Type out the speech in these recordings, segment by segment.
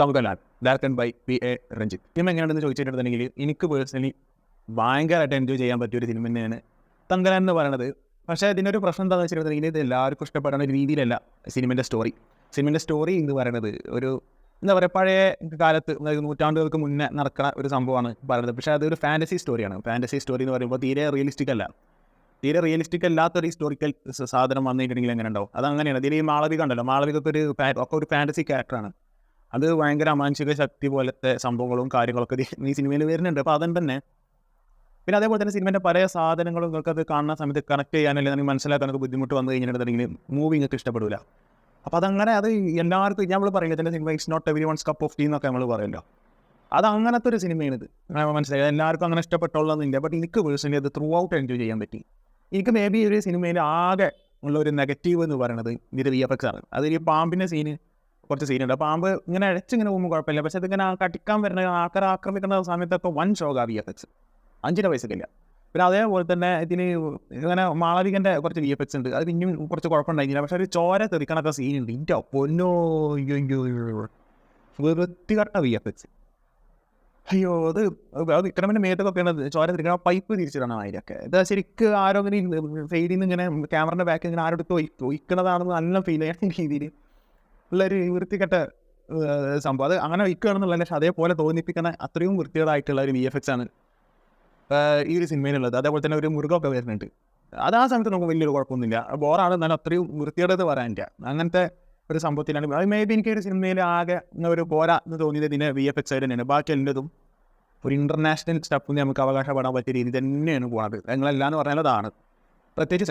Thangalaan, directed by PA Ranjith. Cinema എങ്ങനെയാണെന്ന് ചോദിച്ചിട്ടുണ്ടെങ്കിൽ എനിക്ക് പേഴ്സണലി ഭയങ്കരമായിട്ട് എൻജോയ് ചെയ്യാൻ പറ്റിയ ഒരു സിനിമ തന്നെയാണ് തങ്കലാൻ എന്ന് പറയുന്നത്. പക്ഷേ ഇതിനൊരു പ്രശ്നം എന്താണെന്ന് വെച്ചിട്ടുണ്ടെങ്കിൽ ഇത് എല്ലാവർക്കും ഇഷ്ടപ്പെടുന്ന ഒരു രീതിയിലല്ല സിനിമേൻ്റെ സ്റ്റോറി എന്ന് പറയുന്നത് ഒരു എന്താ പറയുക, പഴയ കാലത്ത് നൂറ്റാണ്ടുകൾക്ക് മുന്നേ നടക്കുന്ന ഒരു സംഭവമാണ് പറയുന്നത്. പക്ഷേ അതൊരു ഫാൻറ്റസി സ്റ്റോറിയാണ്. ഫാൻറ്റസി സ്റ്റോറി എന്ന് പറയുമ്പോൾ തീരെ റിയലിസ്റ്റിക് അല്ലാത്തൊരു ഹിസ്റ്റോറിക്കൽ സാധനം വന്നിട്ടുണ്ടെങ്കിൽ എങ്ങനെ ഉണ്ടാവും? അതങ്ങനെയാണ്. ഇതിൽ ഈ മാളവിക ഉണ്ടല്ലോ, മാളവികക്ക് ഒരു ഫാൻറ്റസി ക്യാരക്ടറാണ്. അത് ഭയങ്കര അമാനുഷിക ശക്തി പോലത്തെ സംഭവങ്ങളും കാര്യങ്ങളൊക്കെ ഈ സിനിമയിൽ വരുന്നുണ്ട്. അപ്പോൾ അതുകൊണ്ട് തന്നെ പിന്നെ അതേപോലെ തന്നെ സിനിമേൻ്റെ പല സാധനങ്ങളും നിങ്ങൾക്ക് അത് കാണുന്ന സമയത്ത് കണക്ട് ചെയ്യാനല്ലേ നമുക്ക് മനസ്സിലാക്കാനൊക്കെ ബുദ്ധിമുട്ട് വന്നു കഴിഞ്ഞിട്ടുണ്ടെങ്കിൽ മൂവി നിങ്ങൾക്ക് ഇഷ്ടപ്പെടില്ല. അപ്പോൾ അതങ്ങനെ അത് എല്ലാവർക്കും നമ്മൾ പറയുന്നത് തന്നെ cinema it's not everyone's cup of tea എന്നൊക്കെ നമ്മൾ പറയുമല്ലോ. അത് അങ്ങനത്തെ ഒരു സിനിമയാണിത്. മനസ്സിലായി, എല്ലാവർക്കും അങ്ങനെ ഇഷ്ടപ്പെട്ടുള്ളതെന്നില്ല. ബട്ട് എനിക്ക് പേഴ്സണലി അത് ത്രൂ ഔട്ട് എൻജോയ് ചെയ്യാൻ പറ്റി. എനിക്ക് മേ ബി ഒരു സിനിമയിൽ ആകെ ഉള്ള ഒരു നെഗറ്റീവ് എന്ന് പറയുന്നത് ഇത് VFX ആണ്. അതിൽ ഈ പാമ്പിൻ്റെ കുറച്ച് സീനുണ്ട്. പാമ്പ് ഇങ്ങനെ അടച്ചിങ്ങനെ പോകുമ്പോൾ കുഴപ്പമില്ല. പക്ഷേ അതിങ്ങനെ കടിക്കാൻ വരുന്ന ആക്രമിക്കുന്ന സമയത്തൊക്കെ വൻ ഷോക്കാണ് VFX. 5 പൈസക്കില്ല. പിന്നെ അതേപോലെ തന്നെ ഇതിന് ഇങ്ങനെ മാളവികൻ്റെ കുറച്ച് VFX ഉണ്ട്. അത് ഇനിയും കുറച്ച് കുഴപ്പമുണ്ടായിരുന്നില്ല. പക്ഷേ ഒരു ചോര തെറിക്കണൊക്കെ സീനുണ്ട്. ഇതിൻ്റെ പൊന്നോ വൃത്തികെട്ട VFX. അയ്യോ, അത് വിക്രമിൻ്റെ മേത്തൊക്കെയാണ് ചോര തിരിക്കണം. പൈപ്പ് തിരിച്ചിടണം അതിലൊക്കെ. ഇത് ശരിക്കും ആരോ ഇങ്ങനെ സൈഡിൽ നിന്ന് ഇങ്ങനെ ക്യാമറയുടെ ബാക്കിൽ ഇങ്ങനെ ആരോടുത്ത് ഒഴിക്കണതാണെന്ന് നല്ല ഫീൽ ചെയ്യുന്ന രീതിയിൽ ഉള്ളൊരു വൃത്തികെട്ട സംഭവം. അത് അങ്ങനെ ഒഴിക്കുകയാണെന്നുള്ള, പക്ഷേ അതേപോലെ തോന്നിപ്പിക്കുന്ന അത്രയും വൃത്തികേടായിട്ടുള്ള ഒരു VFX ആണ് ഈ ഒരു സിനിമയിലുള്ളത്. അതേപോലെ തന്നെ ഒരു മൃഗമൊക്കെ വരുന്നുണ്ട്. അത് ആ സമയത്ത് നമുക്ക് വലിയൊരു കുഴപ്പമൊന്നുമില്ല. ബോറാണ്, എന്നാലും അത്രയും വൃത്തികേടത് പറയാനില്ല. അങ്ങനത്തെ ഒരു സംഭവത്തിലാണ്. അത് മേ ബി എനിക്ക് ഒരു സിനിമയിൽ ആകെ ഒരു പോരാ എന്ന് തോന്നിയത് ഇതിൻ്റെ VFX ആയിട്ട് തന്നെയാണ്. ബാക്കി എല്ലാതും ഒരു ഇൻ്റർനാഷണൽ സ്റ്റഫിന് നമുക്ക് അവകാശപ്പെടാൻ പറ്റിയ രീതി തന്നെയാണ് പോകുന്നത്. ഞങ്ങളെല്ലാം എന്ന് പറഞ്ഞാൽ അതാണ്. പ്രത്യേകിച്ച്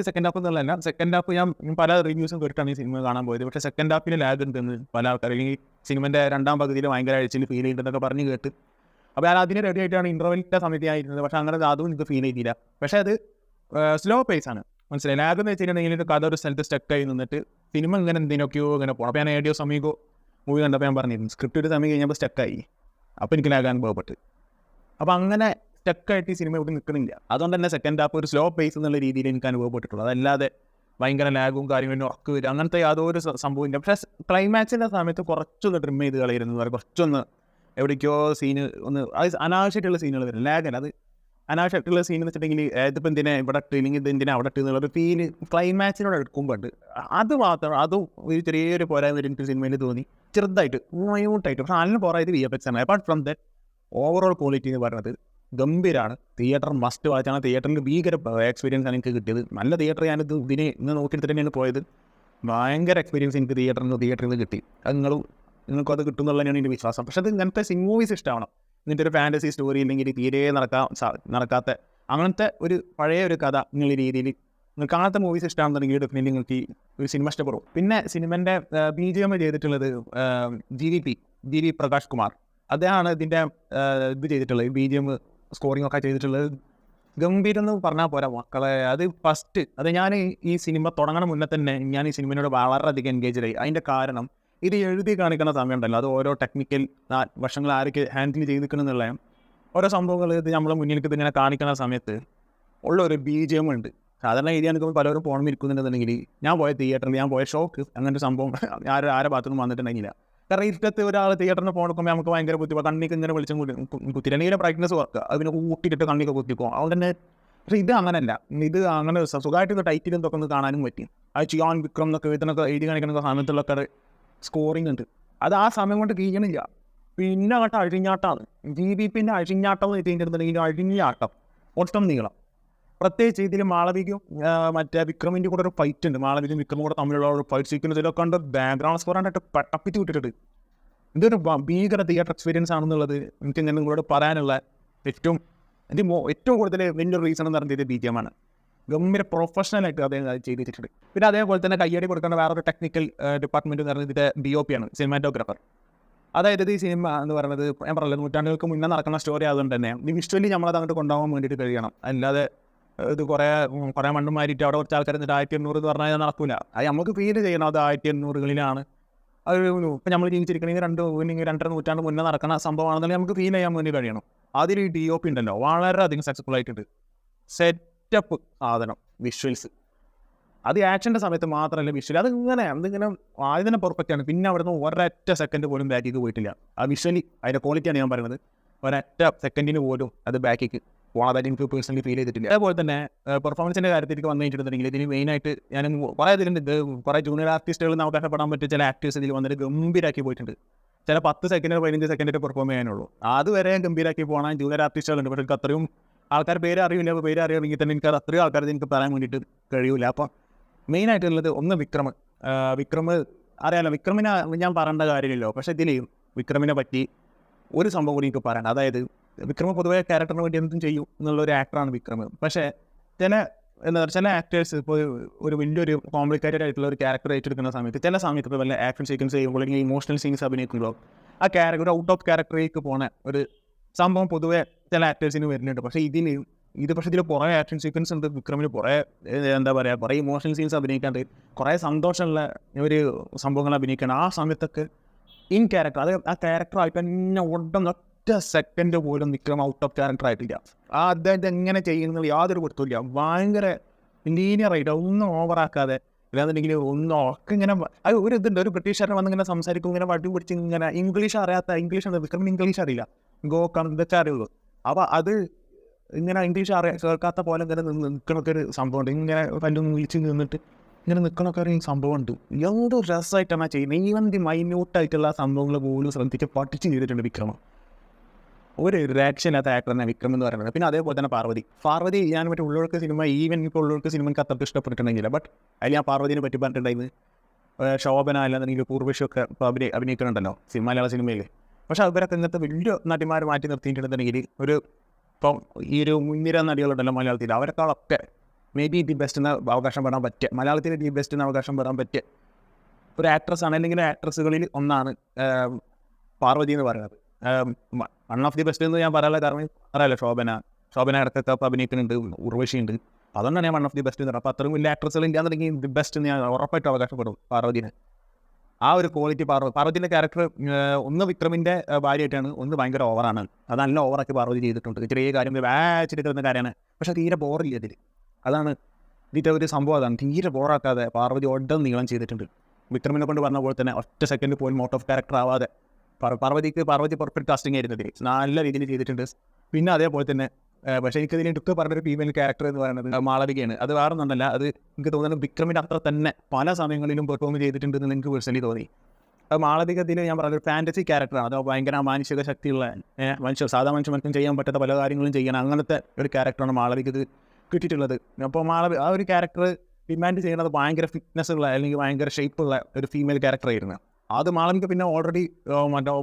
സെക്കൻഡ് ഹാഫ് എന്നുള്ളതല്ല. സെക്കൻഡ് ഹാഫ് ഞാൻ പല റിവ്യൂസും കേട്ടിട്ടാണ് ഈ സിനിമ കാണാൻ പോയത്. പക്ഷേ സെക്കൻഡ് ഹാഫിൽ ലാഗ് ഉണ്ടെന്ന് പല ആൾക്കാർ, അല്ലെങ്കിൽ സിനിമൻ്റെ രണ്ടാം പകുതിയിൽ ഭയങ്കര അഴിച്ചിൽ ഫീൽ ചെയ്യുന്നതൊക്കെ പറഞ്ഞ് കേട്ട്. അപ്പോൾ ഞാൻ അതിന് റെഡി ആയിട്ടാണ് ഇൻ്റർവെല്ലിൻ്റെ സമയത്ത് ആയിരുന്നത്. പക്ഷേ അങ്ങനെ അതും എനിക്ക് ഫീൽ ചെയ്തില്ല. പക്ഷേ അത് സ്ലോ പേസ് ആണ്. മനസ്സിലായി. ലാഗ് എന്ന് വെച്ചിട്ടുണ്ടെങ്കിൽ ഒരു കഥ ഒരു സ്ഥലത്ത് സ്റ്റക്കായി നിന്നിട്ട് സിനിമ ഇങ്ങനെ എന്തിനൊക്കെയോ ഇങ്ങനെ പോകണം. അപ്പോൾ ഞാൻ ഏഡിയോ സമീകോ മൂവി കണ്ടപ്പോൾ ഞാൻ പറഞ്ഞിരുന്നു, സ്ക്രിപ്റ്റ് ഒരു സമയം കഴിഞ്ഞപ്പോൾ സ്റ്റക്കായി. അപ്പോൾ എനിക്ക് ലാഗ് അനുഭവപ്പെട്ട്. അപ്പോൾ അങ്ങനെ സ്റ്റക്കായിട്ട് ഈ സിനിമ ഇവിടെ നിൽക്കുന്നില്ല. അതുകൊണ്ട് തന്നെ സെക്കൻഡ് ഹാഫ് ഒരു സ്ലോ പേസ് എന്നുള്ള രീതിയിൽ എനിക്ക് അനുഭവപ്പെട്ടിട്ടുള്ളൂ. അതല്ലാതെ ഭയങ്കര ലാഗും കാര്യങ്ങളും ഉറക്ക് വരും അങ്ങനത്തെ യാതൊരു സംഭവമില്ല. പക്ഷേ ക്ലൈമാക്സിൻ്റെ സമയത്ത് കുറച്ചൊന്ന് ട്രിം ചെയ്ത് കളയുന്നത്, കുറച്ചൊന്ന് എവിടേക്കോ സീന് ഒന്ന് അനാവശ്യമായിട്ടുള്ള സീനുകൾ വരും. ലാഗല്ല, അത് അനാവശ്യമായിട്ടുള്ള സീൻ എന്ന് വെച്ചിട്ടുണ്ടെങ്കിൽ ഇതിപ്പോൾ എന്തിനാ ഇവിടെ ഇട്ട്, ഇല്ലെങ്കിൽ ഇത് എന്തിനാ അവിടെ ഇട്ട് എന്നുള്ളൊരു ഫീല് ക്ലൈമാക്സിനോട് എടുക്കുമ്പോണ്ട്. അത് മാത്രം അതും ഒരു ചെറിയൊരു പോരായ്മ എനിക്ക് സിനിമയിൽ തോന്നി, ചെറുതായിട്ട് മൈന്യൂട്ടായിട്ട്. പക്ഷേ അതിന് പോരായത് VFX ആണ്. Apart from that overall quality എന്ന് പറയുന്നത് ഗംഭീരമാണ്. തിയേറ്റർ മസ്റ്റ് വാച്ചാണ്. തിയേറ്ററിൽ ഭീകര എക്സ്പീരിയൻസ് ആണ് എനിക്ക് കിട്ടിയത്. നല്ല തിയേറ്റർ ഞാനിത് ഇന്ന് നോക്കിയിട്ട് തന്നെയാണ് പോയത്. ഭയങ്കര എക്സ്പീരിയൻസ് എനിക്ക് തിയേറ്ററിൽ നിന്ന് കിട്ടി. അത് നിങ്ങൾക്കും അത് കിട്ടും എന്നുള്ളതാണ് എൻ്റെ വിശ്വാസം. പക്ഷേ അത് ഇങ്ങനത്തെ മൂവീസ് ഇഷ്ടമാവണം. ഇങ്ങനത്തെ ഒരു ഫാൻറ്റസി സ്റ്റോറി ഇല്ലെങ്കിൽ തീരെ നടക്കാത്ത അങ്ങനത്തെ ഒരു പഴയ ഒരു കഥ എന്നുള്ള രീതിയിൽ നിങ്ങൾക്ക് അങ്ങനത്തെ മൂവീസ് ഇഷ്ടമാണെന്നുണ്ടെങ്കിൽ ഡെഫിനറ്റ്ലി നിങ്ങൾക്ക് ഈ ഒരു സിനിമ ഇഷ്ടപ്പെടും. പിന്നെ സിനിമൻ്റെ BGM ചെയ്തിട്ടുള്ളത് GV പ്രകാശ് കുമാർ. അദ്ദേഹമാണ് ഇതിൻ്റെ ഇത് ചെയ്തിട്ടുള്ളത്. BGM സ്കോറിംഗ് ഒക്കെ ചെയ്തിട്ടുള്ളത്. ഗംഭീരം എന്ന് പറഞ്ഞാൽ പോരാ മക്കളെ. അത് ഫസ്റ്റ് ഞാൻ ഈ സിനിമ തുടങ്ങണ മുന്നേ തന്നെ ഞാൻ ഈ സിനിമയോട് വളരെയധികം എൻഗേജായി. അതിൻ്റെ കാരണം ഇത് എഴുതി കാണിക്കുന്ന സമയമുണ്ടല്ലോ, അത് ഓരോ ടെക്നിക്കൽ വശങ്ങൾ ആരൊക്കെ ഹാൻഡിൽ ചെയ്ത് നിൽക്കണമെന്നുള്ള ഓരോ സംഭവങ്ങൾ ഇത് നമ്മളെ മുന്നിലേക്ക് ഇതിങ്ങനെ കാണിക്കുന്ന സമയത്ത് ഉള്ള ഒരു BGM ഉണ്ട്. സാധാരണ എഴുതി കാണിക്കുമ്പോൾ പലരും ഫോണിൽ ഇരിക്കുന്നുണ്ടെന്നുണ്ടെങ്കിൽ ഞാൻ പോയ തിയേറ്ററിൽ ഞാൻ പോയ ഷോക്ക് അങ്ങനത്തെ സംഭവം ആരെ ഭാഗത്തുനിന്നും വന്നിട്ടുണ്ടെങ്കില്ല. കാരണം ഇരുട്ടത്ത് ഒരാൾ തിയേറ്ററിന് ഫോൺ എടുക്കുമ്പോൾ നമുക്ക് ഭയങ്കര ബുദ്ധിമുട്ട്. കണ്ണിക്ക് ഇങ്ങനെ വെളിച്ചം കുത്തില്ലെങ്കിൽ ബ്രൈറ്റ്നസ് കുറക്കുക, അതിന് കൂട്ടിയിട്ട് കണ്ണിക്ക് കുത്തിക്കും. അതുകൊണ്ട് തന്നെ പക്ഷേ ഇത് അങ്ങനെയല്ല. ഇത് അങ്ങനെ സുഖമായിട്ട് ടൈറ്റിൽ എന്തൊക്കെ ഒന്ന് കാണാനും പറ്റും. അത് ചിയാൻ വിക്രം എന്നൊക്കെ എഴുതി കാണിക്കുന്ന സമയത്തുള്ളൊക്കെ സ്കോറിംഗ് ഉണ്ട്. അത് ആ സമയം കൊണ്ട് കഴിയണില്ല. പിന്നെ അങ്ങോട്ട് അഴിഞ്ഞാട്ടമാണ്. GVPൻ്റെ അഴിഞ്ഞാട്ടം എന്ന് വെച്ചിട്ടുണ്ടെങ്കിൽ അഴിഞ്ഞാട്ടം ഒട്ടും നീളം. പ്രത്യേകിച്ച് ഇതിൽ മാളവികയും മറ്റേ വിക്രമിൻ്റെ കൂടെ ഒരു ഫൈറ്റ് ഉണ്ട്. മാളവികയും വിക്രമും കൂടെ തമ്മിലുള്ള ഒരു ഫൈറ്റ് സീക്വൻസ് ഇതിലൊക്കെ ഉണ്ട്. ബാക്ക്ഗ്രൗണ്ട് സ്കോറായിട്ട് പട്ടപ്പിച്ച് വിട്ടിട്ടുണ്ട്. ഇതൊരു ഭീകര തിയേറ്റർ എക്സ്പീരിയൻസ് ആണെന്നുള്ളത് എനിക്ക് ഞാൻ നിങ്ങളോട് പറയാനുള്ള ഏറ്റവും കൂടുതൽ വലിയൊരു റീസൺ എന്ന് പറയുന്നത് BGM ആണ്. ഗംഭീര പ്രൊഫഷണലായിട്ട് അദ്ദേഹം ചെയ്ത് വെച്ചിട്ടുണ്ട്. പിന്നെ അതേപോലെ തന്നെ കയ്യടി കൊടുക്കേണ്ട വേറൊരു ടെക്നിക്കൽ ഡിപ്പാർട്ട്മെൻറ്റ് എന്ന് പറയുന്നത് ഇതിൻ്റെ DOP ആണ്, സിനിമാറ്റോഗ്രാഫർ. അതായത് ഈ സിനിമ എന്ന് പറയുന്നത് ഞാൻ പറഞ്ഞില്ല, നൂറ്റാണ്ടുകൾക്ക് മുന്നേ നടക്കുന്ന സ്റ്റോറി ആയതുകൊണ്ട് തന്നെ വിഷ്വലി നമ്മളത് അങ്ങോട്ട് കൊണ്ടുപോകാൻ വേണ്ടിയിട്ട് കഴിയണം. അല്ലാതെ ഇത് കുറേ മണ്ണുമാരിയിട്ട് അവിടെ കുറച്ച് ആൾക്കാർ 1800 എന്ന് പറഞ്ഞാൽ നടക്കില്ല. അത് നമുക്ക് ഫീൽ ചെയ്യണം അത് 1800-കളിലാണ്. അത് ഇപ്പം നമ്മൾ ജീവിച്ചിരിക്കണമെങ്കിൽ 2-2.5 നൂറ്റാണ്ട് മുന്നേ നടക്കുന്ന സംഭവമാണെന്നുണ്ടെങ്കിൽ നമുക്ക് ഫീൽ ചെയ്യാൻ വേണ്ടി കഴിയണം. അതിൽ ഈ DOP ഉണ്ടല്ലോ വളരെയധികം സക്സസ്ഫുൾ ആയിട്ടുണ്ട്. സെറ്റപ്പ് സാധനം, വിഷ്വൽസ് അത് ആക്ഷൻ്റെ സമയത്ത് മാത്രമല്ല വിഷ്വലി അതിങ്ങനെ ആദ്യം തന്നെ പെർഫെക്റ്റ് ആണ്. പിന്നെ അവിടുന്ന് ഒരൊറ്റ സെക്കൻഡ് പോലും ബാക്കിലേക്ക് പോയിട്ടില്ല. ആ വിഷ്വലി അതിൻ്റെ ക്വാളിറ്റിയാണ് ഞാൻ പറയുന്നത്. ഒരൊറ്റ സെക്കൻഡിന് പോലും അത് ബാക്കിലേക്ക് പോകാതായിട്ട് എനിക്ക് പേഴ്സണലി ഫീൽ ചെയ്തിട്ടില്ല. അതേപോലെ തന്നെ പെർഫോമൻസിൻ്റെ കാര്യത്തിലേക്ക് വന്നു കഴിഞ്ഞിട്ടുണ്ടെങ്കിൽ ഇതിന് മെയിനായിട്ട് ഞാൻ കുറേ ഇതിലുണ്ട്. ഇത് കുറേ ജൂനിയർ ആർട്ടിസ്റ്റുകൾ നമുക്ക് കഷ്ടപ്പെടാൻ പറ്റിയ ചില ആക്ടേഴ്സ് ഇതിൽ വന്നിട്ട് ഗംഭീരാക്കി പോയിട്ടുണ്ട്. ചില 10 സെക്കൻഡ് 15 സെക്കൻഡൊക്കെ പെർഫോം ചെയ്യാനുള്ളൂ. അതുവരെ ഗംഭീരാക്കി പോകണം ജൂനിയർ ആർട്ടിസ്റ്റുകളുണ്ട്. പക്ഷേ എനിക്ക് അത്രയും ആൾക്കാർ പേര് അറിയില്ല. അപ്പോൾ പേര് അറിയണമെങ്കിൽ തന്നെ എനിക്ക് അത്രയും ആൾക്കാർ എനിക്ക് പറയാൻ വേണ്ടിയിട്ട് കഴിയില്ല. അപ്പോൾ മെയിനായിട്ടുള്ളത് ഒന്ന് വിക്രം അറിയാലോ. വിക്രമിനെ ഞാൻ പറയേണ്ട കാര്യമില്ലല്ലോ. പക്ഷേ ഇതിൽ വിക്രമിനെ പറ്റി ഒരു സംഭവം കൂടി എനിക്ക് പറയണം. അതായത് വിക്രം പൊതുവേ ക്യാരക്ടറിന് വേണ്ടി എന്തും ചെയ്യും എന്നുള്ളൊരു ആക്ടറാണ് വിക്രം. പക്ഷേ ചില ആക്ടേഴ്സ് ഇപ്പോൾ ഒരു വലിയൊരു കോംപ്ലിക്കേറ്റഡ് ആയിട്ടുള്ള ഒരു ക്യാരക്ടർ ഏറ്റെടുക്കുന്ന സമയത്ത് ചില സമയത്ത് ഇപ്പോൾ വല്ല ആക്ഷൻ സീക്വൻസ് ചെയ്യുമ്പോൾ അല്ലെങ്കിൽ ഇമോഷണൽ സീൻസ് അഭിനയിക്കുമ്പോൾ ആ ക്യാരക്ടർ ഔട്ട് ഓഫ് ക്യാരക്ടറിലേക്ക് പോണ ഒരു സംഭവം പൊതുവേ ചില ആക്ടേഴ്സിന് വരുന്നുണ്ട്. പക്ഷേ ഇതിൽ കുറേ ആക്ഷൻ സീക്വൻസ് ഉണ്ട്. വിക്രമിന് കുറേ കുറേ ഇമോഷണൽ സീൻസ് അഭിനയിക്കാണ്ട് കുറേ സന്തോഷമുള്ള ഒരു സംഭവങ്ങൾ അഭിനയിക്കണം. ആ സമയത്തൊക്കെ ഇൻ ക്യാരക്ടർ ആ ക്യാരക്ടറായിട്ട് തന്നെ ഒറ്റ സെക്കൻഡ് പോലും വിക്രം ഔട്ട് ഓഫ് ക്യാരക്ടർ ആയിട്ടില്ല. അദ്ദേഹത്തെ എങ്ങനെ ചെയ്യുന്നത് യാതൊരു കൊടുത്തില്ല. ഭയങ്കര ലീനിയറായിട്ട് ഒന്നും ഓവറാക്കാതെ ഇല്ലാന്നുണ്ടെങ്കിൽ ഒന്നും ഒക്കെ ഇങ്ങനെ ഒരു ഇതുണ്ട്. ഒരു ബ്രിട്ടീഷുകാരൻ വന്നിങ്ങനെ സംസാരിക്കും, ഇങ്ങനെ വടി പിടിച്ച് ഇങ്ങനെ ഇംഗ്ലീഷ് അറിയാത്ത വിക്രമിന് ഇംഗ്ലീഷ് അറിയില്ല, ഇതൊക്കെ അറിയുള്ളൂ. അപ്പോൾ അത് ഇങ്ങനെ ഇംഗ്ലീഷ് കേൾക്കാത്ത പോലെ ഇങ്ങനെ നിൽക്കണൊക്കെ ഒരു സംഭവമുണ്ട്. ഇങ്ങനെ പല്ലൊന്നും വിളിച്ച് നിന്നിട്ട് ഇങ്ങനെ നിൽക്കണൊക്കെ ഒരു സംഭവമുണ്ട്. എന്തോ രസമായിട്ടാണ് ചെയ്യുന്നത്. ഈവൻ മൈന്യൂട്ടായിട്ടുള്ള സംഭവങ്ങൾ പോലും ശ്രദ്ധിച്ച് പഠിച്ച് ചെയ്തിട്ടുണ്ട് വിക്രമം. ഒരു റിയാക്ഷൻ ഇല്ലാത്ത ആക്ടറാണ് വിക്രം എന്ന് പറയുന്നത്. പിന്നെ അതേപോലെ തന്നെ പാർവതി ഞാൻ മറ്റേ ഉള്ളവർക്ക് സിനിമ ഇപ്പോൾ ഉള്ളവർക്ക് സിനിമ എനിക്ക് അത്ര ഇഷ്ടപ്പെട്ടിട്ടുണ്ടെങ്കില്ല. ബട്ട് അതിൽ ഞാൻ പാർവതിനെ പറ്റി പറഞ്ഞിട്ടുണ്ടായിരുന്നു. ശോഭന അല്ലാന്നുണ്ടെങ്കിൽ പൂർവശമൊക്കെ ഇപ്പോൾ അഭിനയിക്കുന്നുണ്ടല്ലോ മലയാള സിനിമയിൽ. പക്ഷേ അവരൊക്കെ ഇന്നത്തെ വലിയ നടിമാർ മാറ്റി നിർത്തിയിട്ടുണ്ടെന്നുണ്ടെങ്കിൽ ഇപ്പം ഈ ഒരു മുൻനിര നടികളുണ്ടല്ലോ മലയാളത്തിൽ, അവരെക്കാളൊക്കെ മേ ബി ദി ബെസ്റ്റ് എന്ന് അവകാശം പെടാൻ പറ്റിയ, മലയാളത്തിലെ ദി ബെസ്റ്റ് എന്ന് അവകാശം പെടാൻ പറ്റിയ ഒരു ആക്ട്രസ്സാണ്, അല്ലെങ്കിൽ ആക്ട്രസ്സുകളിൽ ഒന്നാണ് പാർവതി എന്ന് പറയുന്നത്. വൺ ഓഫ് ദി ബെസ്റ്റ് എന്ന് ഞാൻ പറയാനുള്ള കാരണം അറിയാലോ, ശോഭന ഇടയ്ക്കൊക്കെ അഭിനയിക്കുന്നുണ്ട്, ഉർവശിയുണ്ട്. അതുകൊണ്ടാണ് ഞാൻ വൺ ഓഫ് ദി ബെസ്റ്റ് എന്ന് പറയുന്നത്. അപ്പോൾ അത്രയും വലിയ ആക്ട്രസ്സുകൾ ഇല്ലാന്നുണ്ടെങ്കിൽ ദി ബെസ്റ്റ് എന്ന് ഞാൻ ഉറപ്പായിട്ട് അവകാശപ്പെടും പാർവതിന്. ആ ഒരു ക്വാളിറ്റി പാർവതിൻ്റെ ക്യാരക്ടർ ഒന്ന് വിക്രമിൻ്റെ ഭാര്യയായിട്ടാണ്, ഒന്ന് ഭയങ്കര ഓവറാണ്. അത് നല്ല ഓവറാക്കി പാർവതി ചെയ്തിട്ടുണ്ട്. ചെറിയ കാര്യം വാച്ചിട്ട് വരുന്ന കാര്യമാണ്, പക്ഷേ തീരെ ബോറില്ല ഇതിൽ. അതാണ് ഇതിൻ്റെ ഒരു സംഭവം. അതാണ് തീരെ ബോറാക്കാതെ പാർവതി ഒട്ടും നീളം ചെയ്തിട്ടുണ്ട്. വിക്രമിനെ കൊണ്ട് പറഞ്ഞ പോലെ തന്നെ ഒറ്റ സെക്കൻഡ് പോലും ഔട്ട് ഓഫ് ക്യാരക്ടർ ആവാതെ പാർവതി പെർഫെക്റ്റ് കാസ്റ്റിംഗ് ആയിരുന്നു ഇതിൽ, നല്ല രീതിയിൽ ചെയ്തിട്ടുണ്ട്. പിന്നെ അതേപോലെ തന്നെ പക്ഷേ എനിക്കതിന് എടുത്ത് പറഞ്ഞൊരു ഫീമെയിൽ ക്യാരക്ടർ എന്ന് പറയുന്നത് മാളവികയാണ്. അത് വേറെ ഒന്നല്ല, അത് എനിക്ക് തോന്നുന്നത് വിക്രമിൻ്റെ അത്ര തന്നെ പല സമയങ്ങളിലും പെർഫോം ചെയ്തിട്ടുണ്ടെന്ന് എനിക്ക് പേഴ്സണലി തോന്നി. അത് മാളവികത്തിന് ഞാൻ പറഞ്ഞൊരു ഫാൻറ്റസി ക്യാരക്ടറാണ്. അത് ഭയങ്കര മാനുഷിക ശക്തിയുള്ള സാധാ മനുഷ്യർക്കും ചെയ്യാൻ പറ്റാത്ത പല കാര്യങ്ങളും ചെയ്യണം, അങ്ങനത്തെ ഒരു ക്യാരക്ടറാണ് മാളവികത് കിട്ടിയിട്ടുള്ളത്. അപ്പോൾ ആ ഒരു ക്യാരക്ടർ ഡിമാൻഡ് ചെയ്യുന്നത് ഭയങ്കര ഫിറ്റ്നസ് ഉള്ള അല്ലെങ്കിൽ ഭയങ്കര ഷേപ്പുള്ള ഒരു ഫീമെയിൽ ക്യാരക്ടറായിരുന്നു. അത് മാളവിക പിന്നെ ഓൾറെഡി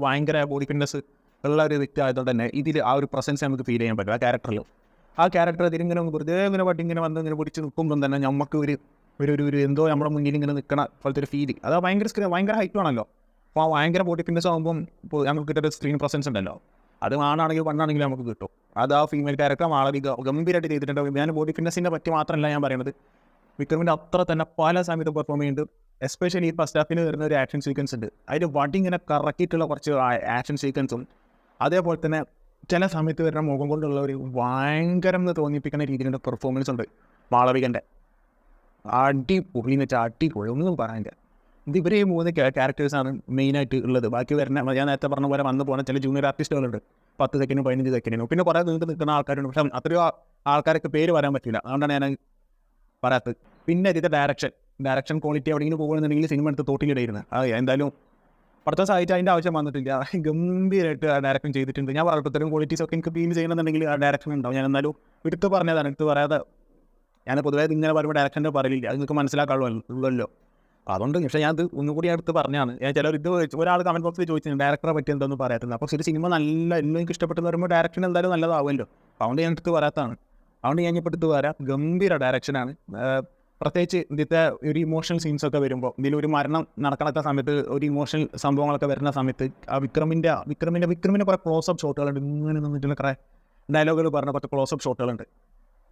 ഭയങ്കര ബോഡി ഫിറ്റ്നസ് ഉള്ള ഒരു വ്യക്തി ആയതുകൊണ്ട് തന്നെ ഇതിൽ ആ ഒരു പ്രസൻസ് നമുക്ക് ഫീൽ ചെയ്യാൻ പറ്റും ആ ക്യാരക്ടറിൽ. ആ ക്യാരക്ടർ ഇതിലിങ്ങനെ വെറുതെ ഇങ്ങനെ ഇങ്ങനെ വന്ന് ഇങ്ങനെ പിടിച്ച് നിൽക്കുമ്പം തന്നെ നമുക്ക് ഒരു എന്തോ നമ്മുടെ മുന്നിൽ ഇങ്ങനെ നിൽക്കണ പോലത്തെ ഒരു ഫീൽ. അത് ഭയങ്കര ഹൈറ്റ് ആണല്ലോ. അപ്പോൾ ഭയങ്കര ബോഡി ഫിറ്റ്നസ് ആകുമ്പം ഇപ്പോൾ നമുക്ക് കിട്ടുന്ന സ്ക്രീൻ പ്രസൻസ് ഉണ്ടല്ലോ, അത് ആണാണെങ്കിലും പെണ്ണാണെങ്കിലും നമുക്ക് കിട്ടും. അത് ആ ഫീമെയിൽ ക്യാരക്ടർ മാളവിക ഗംഭീരമായിട്ട് ചെയ്തിട്ടുണ്ട്. ഞാൻ ബോഡി ഫിറ്റ്നസിനെ പറ്റി മാത്രമല്ല ഞാൻ പറയുന്നത്, വിക്രമിൻ്റെ അത്ര തന്നെ പല സമയത്തും പെർഫോം ചെയ്യുന്നുണ്ട്. എസ്പെഷ്യലി ഈ ഫസ്റ്റ് ഹാഫിന് വരുന്ന ഒരു ആക്ഷൻ സീക്വൻസ് ഉണ്ട്, അതിൽ വടി ഇങ്ങനെ കറക്കിയിട്ടുള്ള കുറച്ച് ആക്ഷൻ സീക്വൻസും അതേപോലെ തന്നെ ചില സമയത്ത് വരുന്ന മുഖം കൊണ്ടുള്ള ഒരു ഭയങ്കരം എന്ന് തോന്നിപ്പിക്കുന്ന രീതിയിലുള്ള പെർഫോമൻസ് ഉണ്ട് മാളവികൻ്റെ. അടിപൊളി എന്ന് വെച്ചാൽ അടിപൊളി, ഒന്നും പറയാനില്ല. ഇവരെ 3 ക്യാരക്ടേഴ്സാണ് മെയിനായിട്ട് ഉള്ളത്. ബാക്കി വരുന്ന ഞാൻ നേരത്തെ പറഞ്ഞ പോലെ വന്നു പോകുന്ന ചില ജൂനിയർ ആർട്ടിസ്റ്റുകളുണ്ട്, 10 സെക്കൻഡും 15 സെക്കൻഡിനും. പിന്നെ കുറേ നീണ്ടു നിൽക്കുന്ന ആൾക്കാരുണ്ട്, പക്ഷേ അത്രയോ ആൾക്കാർക്ക് പേര് പറയാൻ പറ്റില്ല, അതുകൊണ്ടാണ് ഞാൻ പറയാത്തത്. പിന്നെ ഇതിൻ്റെ ഡയറക്ഷൻ ക്വാളിറ്റി എവിടെയെങ്കിലും പോകുകയാണെന്നുണ്ടെങ്കിൽ സിനിമ എടുത്ത് തോട്ടിലിടായിരുന്നു. എന്തായാലും അടുത്ത സാഹിത്യം അതിൻ്റെ ആവശ്യം വന്നിട്ടില്ല. ഗംഭീരമായിട്ട് ആ ഡയറക്ഷൻ ചെയ്തിട്ടുണ്ട്. ഞാൻ പറഞ്ഞു ഇത്തരം ക്വാളിറ്റീസൊക്കെ എനിക്ക് ഫീൽ ചെയ്യണമെന്നുണ്ടെങ്കിൽ ആ ഡയറക്ഷൻ ഉണ്ടാവും. ഞാൻ എന്നാലും എടുത്ത് പറയാതെ ഞാൻ പൊതുവേ ഇങ്ങനെ പറയുമ്പോൾ ഡയറക്ഷൻ്റെ പറയില്ല, അത് നിങ്ങൾക്ക് മനസ്സിലാക്കാനുള്ളല്ലോ. അതുകൊണ്ട് പക്ഷേ ഞാൻ ഇത് ഒന്നുകൂടി അടുത്ത് പറഞ്ഞാണ്. ഞാൻ ഒരാൾ കമൻറ്റ് ബോക്സിൽ ചോദിച്ചിട്ടുണ്ട് ഡയറക്ടറെ പറ്റി എന്താണെന്ന് പറയാത്തത്. അപ്പോൾ ഒരു സിനിമ എല്ലാം എനിക്ക് ഇഷ്ടപ്പെട്ടെന്ന് പറയുമ്പോൾ ഡയറക്ഷൻ എന്തായാലും നല്ലതാവുമല്ലോ. അതുകൊണ്ട് ഞാൻ എടുത്ത് പറയാത്തതാണ്. അതുകൊണ്ട് ഞാൻ ഇപ്പോൾ എടുത്ത് പറയാം, ഗംഭീര ഡയറക്ഷനാണ്. പ്രത്യേകിച്ച് ഇതിൻ്റെ ഒരു ഇമോഷണൽ സീൻസൊക്കെ വരുമ്പോൾ, ഇതിലൊരു മരണം നടക്കണത്ത സമയത്ത് ഒരു ഇമോഷണൽ സംഭവങ്ങളൊക്കെ വരുന്ന സമയത്ത് ആ വിക്രമിൻ്റെ കുറേ ക്ലോസപ്പ് ഷോട്ടുകളുണ്ട്. ഇങ്ങനെ നിന്നിട്ടുള്ള കുറേ ഡയലോഗുകൾ പറഞ്ഞ കുറച്ച് ക്ലോസപ്പ് ഷോട്ടുകളുണ്ട്.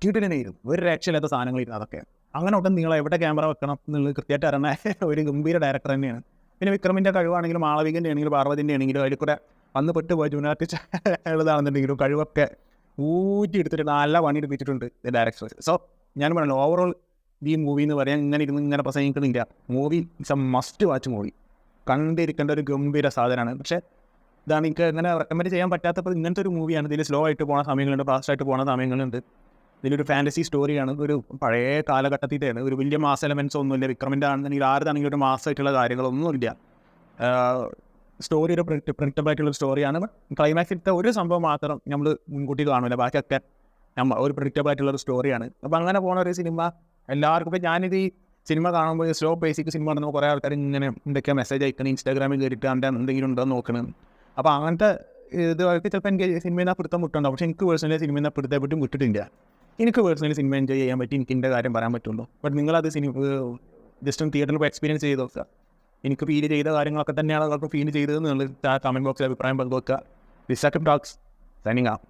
കീട്ടിനായിരുന്നു ഒരു രക്ഷയില്ലാത്ത സാധനങ്ങളിരുന്നു. അതൊക്കെ അങ്ങനെ ഒട്ടും നിങ്ങൾ എവിടെ ക്യാമറ വെക്കണം എന്നുള്ളത് കൃത്യമായിട്ട് അറിയുന്ന ഒരു ഗംഭീര ഡയറക്ടർ തന്നെയാണ്. പിന്നെ വിക്രമിൻ്റെ കഴിവാണെങ്കിലും മാളവികൻ്റെ ആണെങ്കിലും പാർവതിൻ്റെ ആണെങ്കിലും അതിൽ കൂടെ വന്ന് പെട്ടുപോയ ജൂനിയർ ആർട്ടിസ്റ്റുകളാണെന്നുണ്ടെങ്കിലും കഴിവൊക്കെ ഊറ്റി എടുത്തിട്ട് നല്ല പണി എടുപ്പിച്ചിട്ടുണ്ട് ഡയറക്ടർ. സോ ഞാൻ പറഞ്ഞല്ലോ, ഓവറോൾ ഈ മൂവി എന്ന് പറയാൻ ഇങ്ങനെ പ്രസംഗിക്കുന്നില്ല. Movie it's a must watch movie. കണ്ടിരിക്കേണ്ട ഒരു ഗംഭീര സാധനമാണ്. പക്ഷേ ഇതാണ് എനിക്ക് അങ്ങനെ റെക്കമെൻഡ് ചെയ്യാൻ പറ്റാത്തപ്പോൾ ഇങ്ങനത്തെ ഒരു മൂവിയാണ്. ഇതിൽ സ്ലോ ആയിട്ട് പോകുന്ന സമയങ്ങളുണ്ട്, ഫാസ്റ്റായിട്ട് പോകുന്ന സമയങ്ങളുണ്ട്. ഇതിലൊരു ഫാൻറ്റസി സ്റ്റോറിയാണ്. ഒരു പഴയ കാലഘട്ടത്തിൻ്റെയാണ്. ഒരു വലിയ മാസ് എലമെൻറ്റ്സ് ഒന്നുമില്ല. വിക്രമിൻ്റെ ആണെന്നുണ്ടെങ്കിൽ ആരുതാണെങ്കിലും ഒരു മാസമായിട്ടുള്ള കാര്യങ്ങളൊന്നുമില്ല. സ്റ്റോറി ഒരു പ്രിഡിക്റ്റബിൾ ആയിട്ടുള്ള സ്റ്റോറിയാണ്. ക്ലൈമാക്സിലത്തെ ഒരു സംഭവം മാത്രം നമ്മൾ മുൻകൂട്ടി കാണില്ല, ബാക്കിയൊക്കെ ഒരു പ്രിഡിക്റ്റബിൾ ആയിട്ടുള്ള ഒരു സ്റ്റോറിയാണ്. അപ്പോൾ അങ്ങനെ പോകുന്ന ഒരു സിനിമ എല്ലാവർക്കും. ഇപ്പോൾ ഞാനിത് ഈ സിനിമ കാണുമ്പോൾ സ്ലോ ബേസിക് സിനിമ കാണുമ്പോൾ കുറേ ആൾക്കാർ ഇങ്ങനെ എന്തൊക്കെയാണ് മെസ്സേജ് അയക്കണം, ഇൻസ്റ്റാഗ്രാമിൽ കയറിയിട്ട് അതിൻ്റെ എന്തെങ്കിലും ഉണ്ടോ എന്ന് നോക്കണം. അപ്പോൾ അങ്ങനത്തെ ഇത് അവർക്ക് ചിലപ്പോൾ എനിക്ക് സിനിമയിൽ നിന്ന് പിടുത്തം വിട്ടുണ്ടാവും. പക്ഷേ എനിക്ക് പേഴ്സണലി സിനിമയിൽ നിന്ന് പിടുത്തപ്പെട്ടും വിട്ടിട്ടില്ല. എനിക്ക് പേഴ്സണലി സിനിമ എൻജോയ് ചെയ്യാൻ പറ്റി, എനിക്ക് എൻ്റെ കാര്യം പറയാൻ പറ്റുള്ളൂ. ബട്ട് നിങ്ങളത് ജസ്റ്റ് ഒന്ന് തിയേറ്ററിൽ പോയി എക്സ്പീരിയൻസ് ചെയ്ത് നോക്കുക. എനിക്ക് ഫീൽ ചെയ്ത കാര്യങ്ങളൊക്കെ തന്നെയാണ് അവർക്ക് ഫീൽ ചെയ്തതെന്ന് കമൻറ്റ് ബോക്സിൽ അഭിപ്രായം പങ്കുവെക്കുക. This talks signing of.